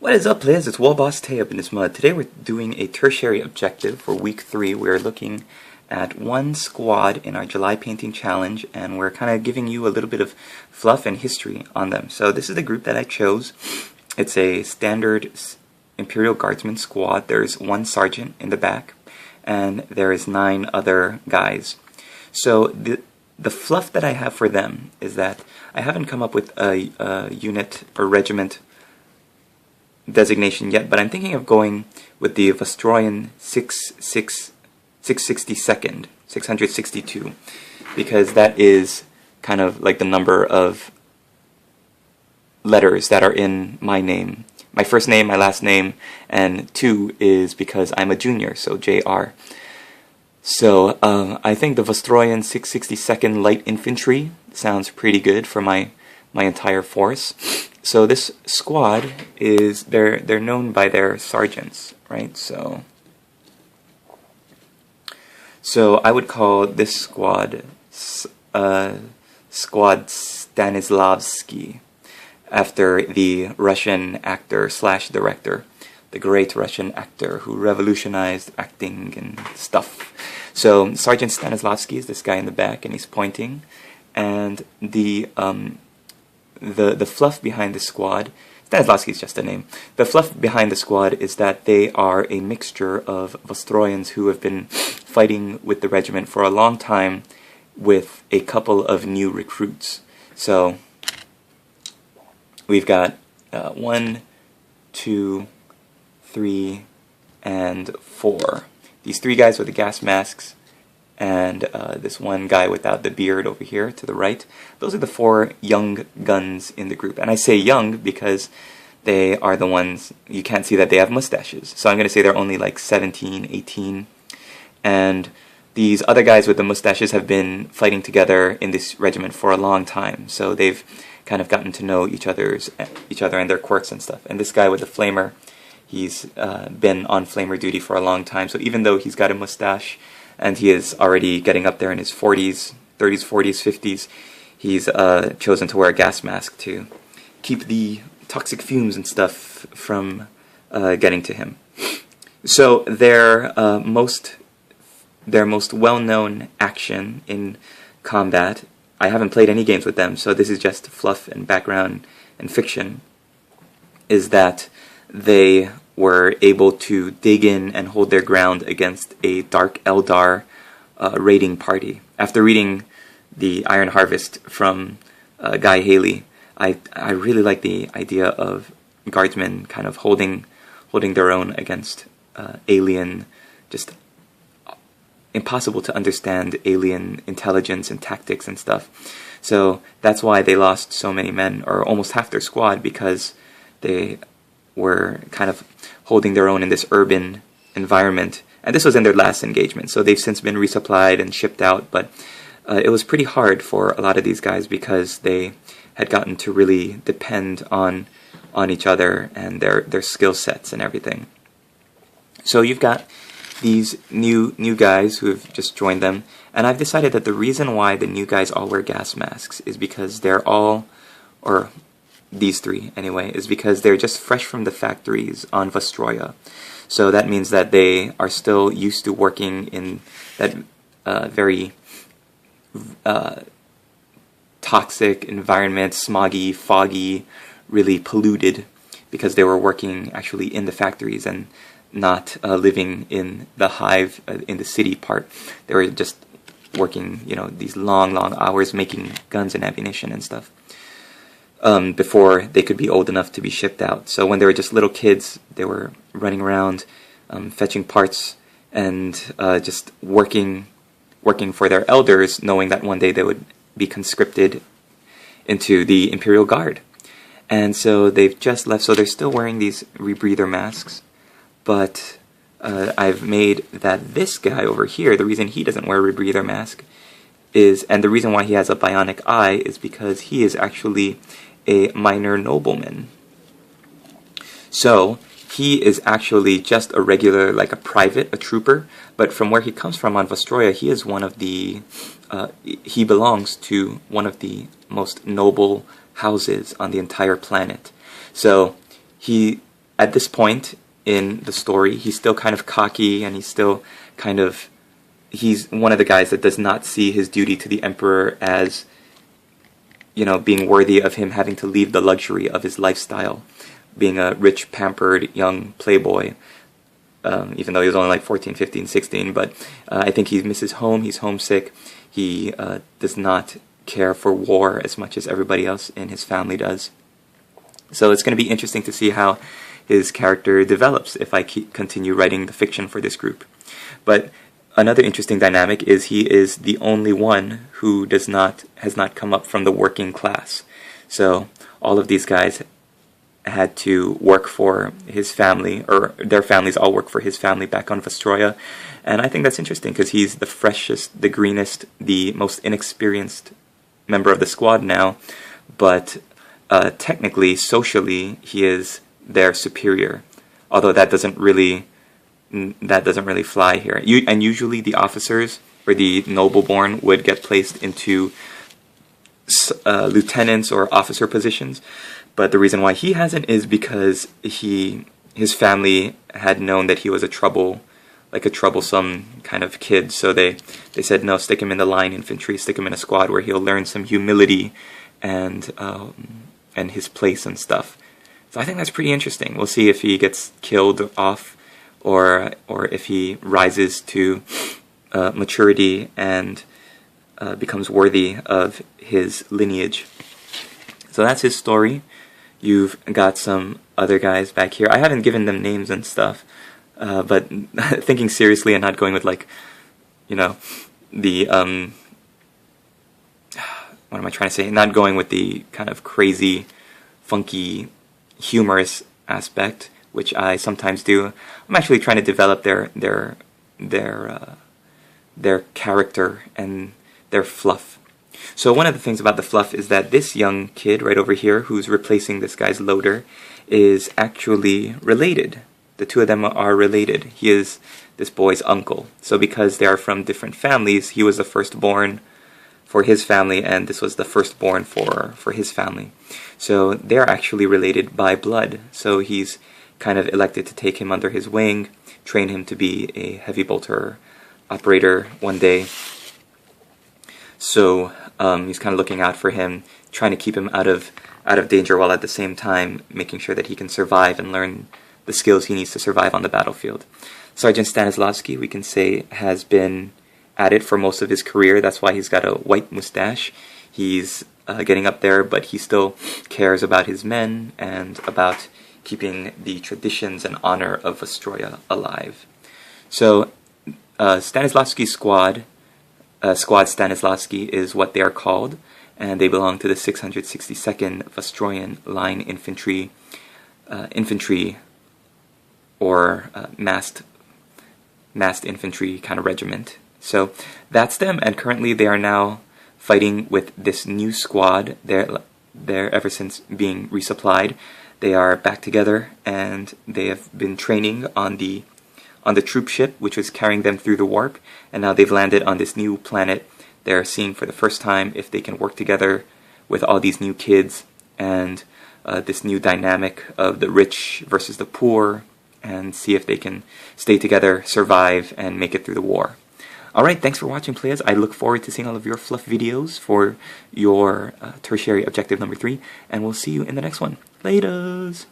What is up, players? It's Wallboss Tay up in this mud. Today we're doing a tertiary objective for week 3. We're looking at one squad in our July painting challenge, and we're kind of giving you a little bit of fluff and history on them. So this is the group that I chose. It's a standard Imperial Guardsman squad. There's one sergeant in the back, and there is 9 other guys. So the fluff that I have for them is that I haven't come up with a unit or regiment designation yet, but I'm thinking of going with the Vostroyan 662, because that is kind of like the number of letters that are in my name. My first name, my last name, and 2 is because I'm a junior, so JR. So I think the Vostroyan 662nd Light Infantry sounds pretty good for my entire force. So this squad is they're known by their sergeants, right? So I would call this squad Squad Stanislavsky, after the Russian actor / director, the great Russian actor who revolutionized acting and stuff. So Sergeant Stanislavsky is this guy in the back, and he's pointing, and the fluff behind the squad, Stanislavsky is just a name. The fluff behind the squad is that they are a mixture of Vostroyans who have been fighting with the regiment for a long time, with a couple of new recruits. So we've got 1, 2, 3, and 4. These 3 guys with the gas masks, and this one guy without the beard over here to the right. Those are the 4 young guns in the group. And I say young because they are the ones, you can't see that they have mustaches. So I'm going to say they're only like 17, 18. And these other guys with the mustaches have been fighting together in this regiment for a long time. So they've kind of gotten to know each other and their quirks and stuff. And this guy with the flamer, he's been on flamer duty for a long time. So even though he's got a mustache, and he is already getting up there in his 40s, 30s, 40s, 50s, he's chosen to wear a gas mask to keep the toxic fumes and stuff from getting to him. So their most well-known action in combat, I haven't played any games with them, so this is just fluff and background and fiction, is that they were able to dig in and hold their ground against a Dark Eldar raiding party. After reading the Iron Harvest from Guy Haley, I really like the idea of guardsmen kind of holding their own against alien, just impossible to understand alien intelligence and tactics and stuff. So that's why they lost so many men, or almost half their squad, because they were kind of holding their own in this urban environment. And this was in their last engagement, so they've since been resupplied and shipped out, but it was pretty hard for a lot of these guys because they had gotten to really depend on each other and their skill sets and everything. So you've got these new guys who have just joined them, and I've decided that the reason why the new guys all wear gas masks is because they're all, or these 3 anyway, is because they're just fresh from the factories on Vostroya. So that means that they are still used to working in that very toxic environment, smoggy, foggy, really polluted, because they were working actually in the factories and not living in the hive in the city part. They were just working, these long hours making guns and ammunition and stuff, before they could be old enough to be shipped out. So when they were just little kids, they were running around, fetching parts, and just working for their elders, knowing that one day they would be conscripted into the Imperial Guard. And so they've just left, so they're still wearing these rebreather masks, but I've made that this guy over here, the reason he doesn't wear a rebreather mask is, and the reason why he has a bionic eye, is because he is actually a minor nobleman. So he is actually just a regular, like a private, a trooper, but from where he comes from on Vostroya, he is one of the, he belongs to one of the most noble houses on the entire planet. So he at this point in the story, he's still kind of cocky, and he's still kind of, he's one of the guys that does not see his duty to the Emperor as, you know, being worthy of him having to leave the luxury of his lifestyle, being a rich, pampered, young playboy, even though he was only like 14, 15, 16, but I think he misses home, he's homesick, he does not care for war as much as everybody else in his family does. So it's going to be interesting to see how his character develops if I continue writing the fiction for this group. But another interesting dynamic is he is the only one who has not come up from the working class. So all of these guys had to work for his family, or their families all work for his family back on Vostroya. And I think that's interesting because he's the freshest, the greenest, the most inexperienced member of the squad now, but technically, socially, he is their superior. Although that doesn't really fly here. And usually the officers or the noble-born would get placed into lieutenants or officer positions. But the reason why he hasn't is because his family had known that he was a troublesome kind of kid. So they said, no, stick him in the line infantry, stick him in a squad where he'll learn some humility and his place and stuff. So I think that's pretty interesting. We'll see if he gets killed off, or if he rises to maturity and becomes worthy of his lineage. So that's his story. You've got some other guys back here. I haven't given them names and stuff, but thinking seriously and not going with, like, you know, the what am I trying to say? Not going with the kind of crazy, funky, humorous aspect, which I sometimes do. I'm actually trying to develop their character and their fluff. So one of the things about the fluff is that this young kid right over here, who's replacing this guy's loader, is actually related. The two of them are related. He is this boy's uncle. So because they are from different families, he was the firstborn for his family, and this was the firstborn for his family. So they're actually related by blood. So he's kind of elected to take him under his wing, train him to be a heavy bolter operator one day. So he's kind of looking out for him, trying to keep him out of danger, while at the same time making sure that he can survive and learn the skills he needs to survive on the battlefield. Sergeant Stanislavsky, we can say, has been at it for most of his career. That's why he's got a white mustache. He's getting up there, but he still cares about his men and about keeping the traditions and honor of Vostroya alive. So Stanislavsky's squad, Squad Stanislavsky is what they are called, and they belong to the 662nd Vostroyan Line Infantry, or massed infantry kind of regiment. So that's them, and currently they are now fighting with this new squad. They're ever since being resupplied. They are back together, and they have been training on the troop ship, which was carrying them through the warp, and now they've landed on this new planet. They're seeing for the first time if they can work together with all these new kids, and this new dynamic of the rich versus the poor, and see if they can stay together, survive, and make it through the war. Alright, thanks for watching, players. I look forward to seeing all of your fluff videos for your tertiary objective number 3, and we'll see you in the next one. Laters!